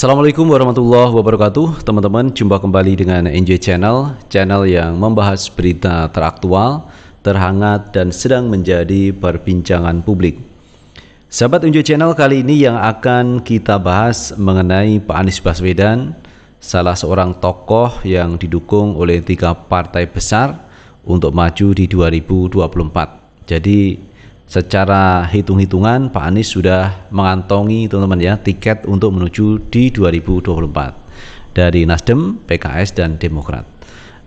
Assalamualaikum warahmatullahi wabarakatuh. Teman-teman, jumpa kembali dengan NJ Channel, channel yang membahas berita teraktual, terhangat, dan sedang menjadi perbincangan publik. Sahabat NJ Channel, kali ini yang akan kita bahas mengenai Pak Anies Baswedan, salah seorang tokoh yang didukung oleh 3 partai besar untuk maju di 2024. Jadi secara hitung-hitungan Pak Anies sudah mengantongi teman-teman ya tiket untuk menuju di 2024 dari Nasdem, PKS, dan Demokrat.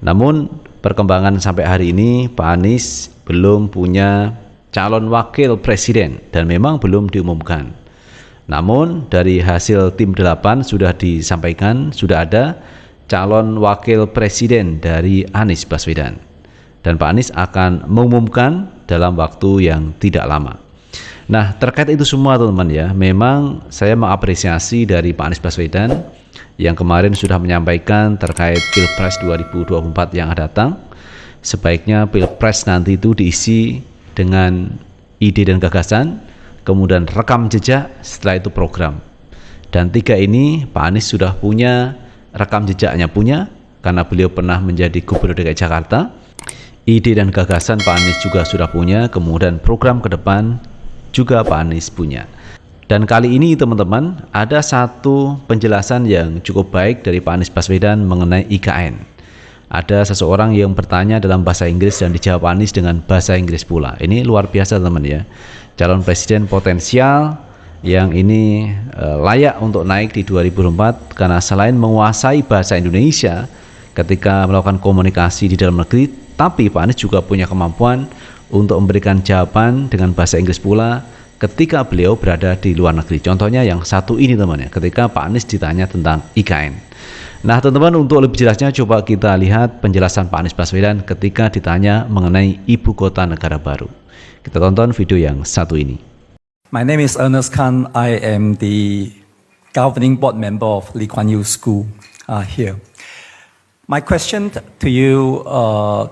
Namun perkembangan sampai hari ini Pak Anies belum punya calon wakil presiden dan memang belum diumumkan. Namun dari hasil tim 8 sudah disampaikan sudah ada calon wakil presiden dari Anies Baswedan. Dan Pak Anies akan mengumumkan dalam waktu yang tidak lama. Nah, terkait itu semua teman-teman ya, memang saya mengapresiasi dari Pak Anies Baswedan yang kemarin sudah menyampaikan terkait Pilpres 2024 yang akan datang. Sebaiknya Pilpres nanti itu diisi dengan ide dan gagasan, kemudian rekam jejak, setelah itu program. Dan 3 ini Pak Anies sudah punya rekam jejaknya karena beliau pernah menjadi Gubernur DKI Jakarta. Ide dan gagasan Pak Anies juga sudah punya, kemudian program ke depan juga Pak Anies punya. Dan kali ini teman-teman ada satu penjelasan yang cukup baik dari Pak Anies Baswedan mengenai IKN. Ada seseorang yang bertanya dalam bahasa Inggris dan dijawab Anies dengan bahasa Inggris pula. Ini luar biasa teman ya. Calon presiden potensial yang ini layak untuk naik di 2024 karena selain menguasai bahasa Indonesia ketika melakukan komunikasi di dalam negeri, tapi Pak Anies juga punya kemampuan untuk memberikan jawaban dengan bahasa Inggris pula ketika beliau berada di luar negeri. Contohnya yang satu ini teman ya, ketika Pak Anies ditanya tentang IKN. Nah teman-teman, untuk lebih jelasnya coba kita lihat penjelasan Pak Anies Baswedan ketika ditanya mengenai ibu kota negara baru. Kita tonton video yang satu ini. My name is Ernest Khan. I am the governing board member of Lee Kuan Yew School here. My question to you,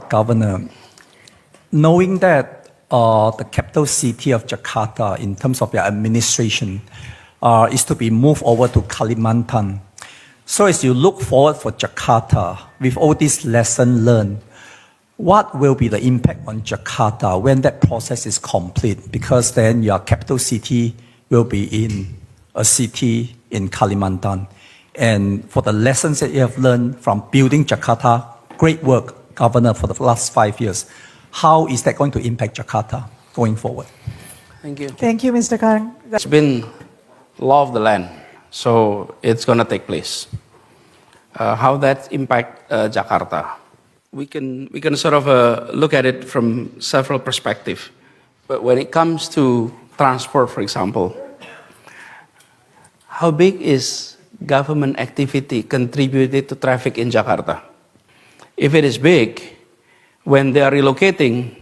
Governor, knowing that the capital city of Jakarta, in terms of your administration, is to be moved over to Kalimantan. So as you look forward for Jakarta, with all these lessons learned, what will be the impact on Jakarta when that process is complete? Because then your capital city will be in a city in Kalimantan. And for the lessons that you have learned from building Jakarta, great work, Governor, for the last 5 years. How is that going to impact Jakarta going forward? Thank you. Thank you, Mr. Khan. It's been law of the land, so it's going to take place. How that impact Jakarta? We can sort of look at it from several perspectives. But when it comes to transport, for example, how big is government activity contributed to traffic in Jakarta? If it is big, when they are relocating,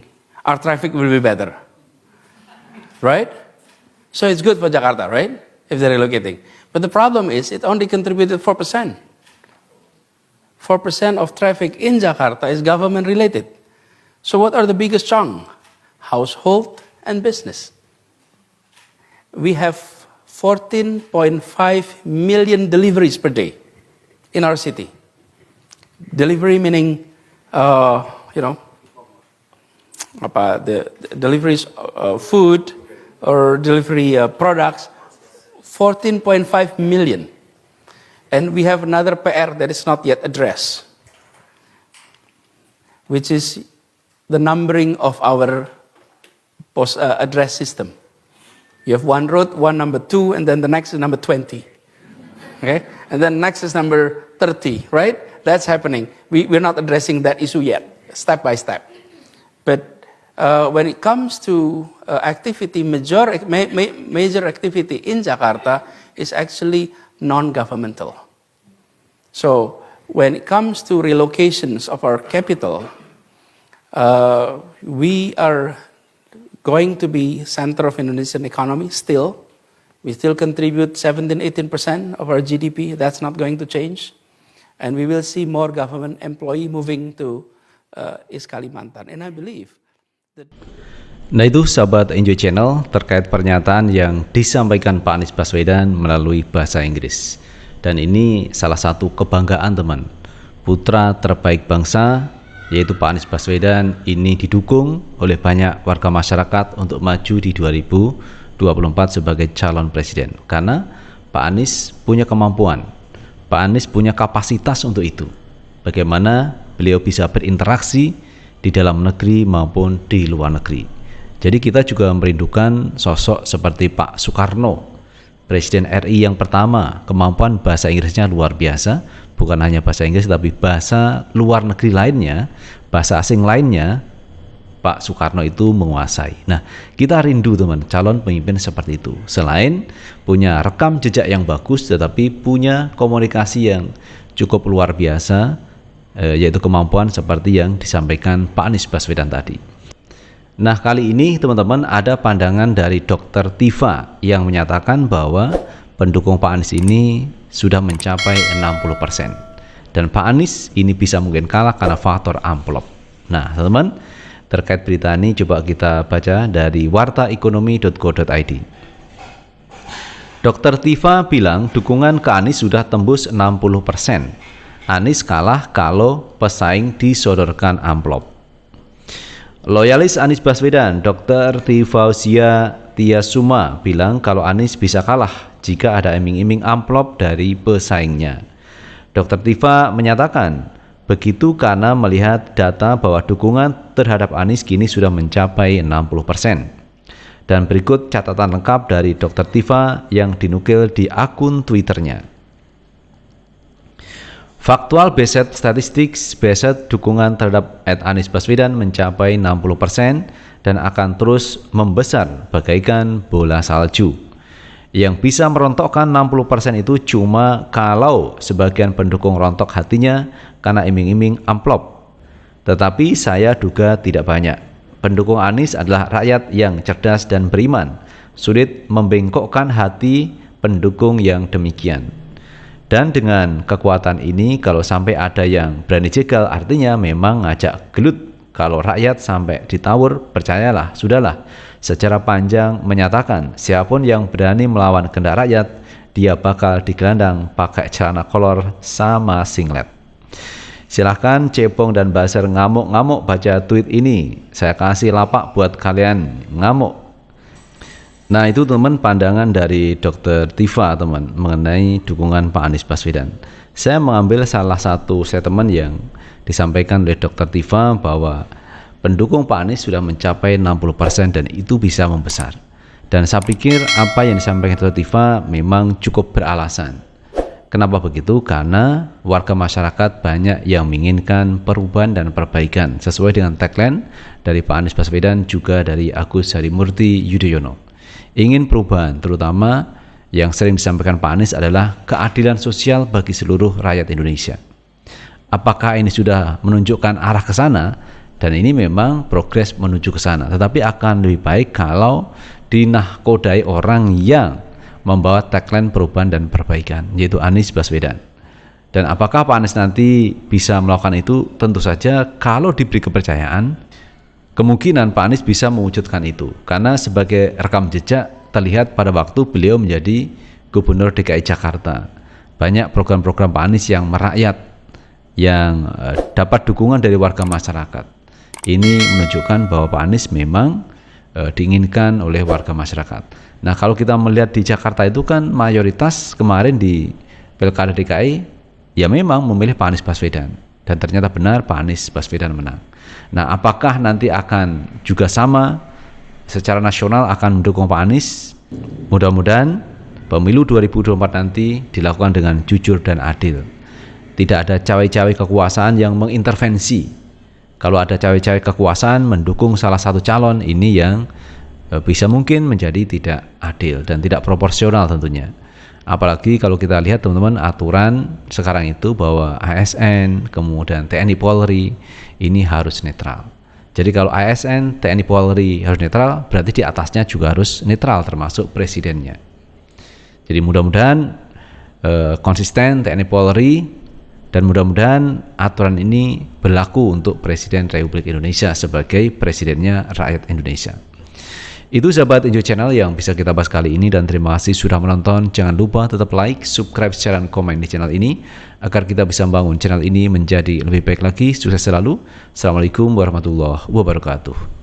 our traffic will be better, right? So it's good for Jakarta, right? If they're relocating. But the problem is it only contributed 4%. 4% of traffic in Jakarta is government related. So what are the biggest chunk? Household and business. We have 14.5 million deliveries per day in our city. Delivery meaning, the deliveries of food or delivery products, 14.5 million. And we have another PR that is not yet addressed, which is the numbering of our post address system. You have one road, one number 2, and then the next is number 20. Okay? And then next is number 30, right? That's happening. We're not addressing that issue yet, step by step. But when it comes to activity, major activity in Jakarta is actually non-governmental. So when it comes to relocations of our capital, we are going to be center of Indonesian economy still. We still contribute 17-18% of our GDP. That's not going to change. And we will see more government employee moving to East Kalimantan. And I believe that... Nah itu sahabat Enjoy Channel terkait pernyataan yang disampaikan Pak Anies Baswedan melalui bahasa Inggris. Dan ini salah satu kebanggaan teman. Putra terbaik bangsa yaitu Pak Anies Baswedan ini didukung oleh banyak warga masyarakat untuk maju di 2024 sebagai calon presiden. Karena Pak Anies punya kemampuan, Pak Anies punya kapasitas untuk itu. Bagaimana beliau bisa berinteraksi di dalam negeri maupun di luar negeri. Jadi kita juga merindukan sosok seperti Pak Soekarno, Presiden RI yang pertama, kemampuan bahasa Inggrisnya luar biasa, bukan hanya bahasa Inggris tapi bahasa luar negeri lainnya, bahasa asing lainnya, Pak Soekarno itu menguasai. Nah, kita rindu teman, calon pemimpin seperti itu. Selain punya rekam jejak yang bagus, tetapi punya komunikasi yang cukup luar biasa, yaitu kemampuan seperti yang disampaikan Pak Anies Baswedan tadi. Nah, kali ini teman-teman ada pandangan dari Dr. Tifa yang menyatakan bahwa pendukung Pak Anies ini sudah mencapai 60%. Dan Pak Anies ini bisa mungkin kalah karena faktor amplop. Nah, teman-teman, terkait berita ini coba kita baca dari wartaekonomi.co.id. Dr. Tifa bilang dukungan ke Anies sudah tembus 60%. Anies kalah kalau pesaing disodorkan amplop. Loyalis Anies Baswedan, Dr. Tifauzia Tiasuma bilang kalau Anies bisa kalah jika ada iming-iming amplop dari pesaingnya. Dr. Tifa menyatakan begitu karena melihat data bahwa dukungan terhadap Anies kini sudah mencapai 60%. Dan berikut catatan lengkap dari Dr. Tifa yang dinukil di akun Twitternya. Faktual based statistics based dukungan terhadap Anies Baswedan mencapai 60% dan akan terus membesar bagaikan bola salju. Yang bisa merontokkan 60% itu cuma kalau sebagian pendukung rontok hatinya karena iming-iming amplop. Tetapi saya duga tidak banyak. Pendukung Anies adalah rakyat yang cerdas dan beriman. Sulit membengkokkan hati pendukung yang demikian. Dan dengan kekuatan ini kalau sampai ada yang berani jegal artinya memang ngajak gelut. Kalau rakyat sampai ditawur, percayalah, sudahlah. Secara panjang menyatakan siapapun yang berani melawan kehendak rakyat, dia bakal digelandang pakai celana kolor sama singlet. Silahkan Cepong dan Basar ngamuk-ngamuk baca tweet ini. Saya kasih lapak buat kalian ngamuk. Nah, itu teman pandangan dari Dr. Tifa teman mengenai dukungan Pak Anies Baswedan. Saya mengambil salah satu statement yang disampaikan oleh Dr. Tifa bahwa pendukung Pak Anies sudah mencapai 60% dan itu bisa membesar. Dan saya pikir apa yang disampaikan Dr. Tifa memang cukup beralasan. Kenapa begitu? Karena warga masyarakat banyak yang menginginkan perubahan dan perbaikan sesuai dengan tagline dari Pak Anies Baswedan juga dari Agus Harimurti Yudhoyono. Ingin perubahan, terutama yang sering disampaikan Pak Anies adalah keadilan sosial bagi seluruh rakyat Indonesia. Apakah ini sudah menunjukkan arah ke sana? Dan ini memang progres menuju ke sana. Tetapi akan lebih baik kalau dinahkodai orang yang membawa tagline perubahan dan perbaikan, yaitu Anies Baswedan. Dan apakah Pak Anies nanti bisa melakukan itu? Tentu saja kalau diberi kepercayaan, kemungkinan Pak Anies bisa mewujudkan itu. Karena sebagai rekam jejak terlihat pada waktu beliau menjadi Gubernur DKI Jakarta. Banyak program-program Pak Anies yang merakyat, yang dapat dukungan dari warga masyarakat. Ini menunjukkan bahwa Pak Anies memang diinginkan oleh warga masyarakat. Nah, kalau kita melihat di Jakarta itu kan mayoritas kemarin di Pilkada DKI ya memang memilih Pak Anies Baswedan. Dan ternyata benar Pak Anies Baswedan menang. Nah, apakah nanti akan juga sama secara nasional akan mendukung Pak Anies? Mudah-mudahan pemilu 2024 nanti dilakukan dengan jujur dan adil. Tidak ada cawe-cawe kekuasaan yang mengintervensi. Kalau ada cawe-cawe kekuasaan mendukung salah satu calon, ini yang bisa mungkin menjadi tidak adil dan tidak proporsional tentunya. Apalagi kalau kita lihat teman-teman aturan sekarang itu bahwa ASN kemudian TNI Polri ini harus netral. Jadi kalau ASN TNI Polri harus netral, berarti di atasnya juga harus netral termasuk presidennya. Jadi mudah-mudahan konsisten TNI Polri dan mudah-mudahan aturan ini berlaku untuk Presiden Republik Indonesia sebagai presidennya rakyat Indonesia. Itu sahabat Enjoy Channel yang bisa kita bahas kali ini, dan terima kasih sudah menonton. Jangan lupa tetap like, subscribe, share, dan komen di channel ini agar kita bisa membangun channel ini menjadi lebih baik lagi. Sukses selalu. Assalamualaikum warahmatullahi wabarakatuh.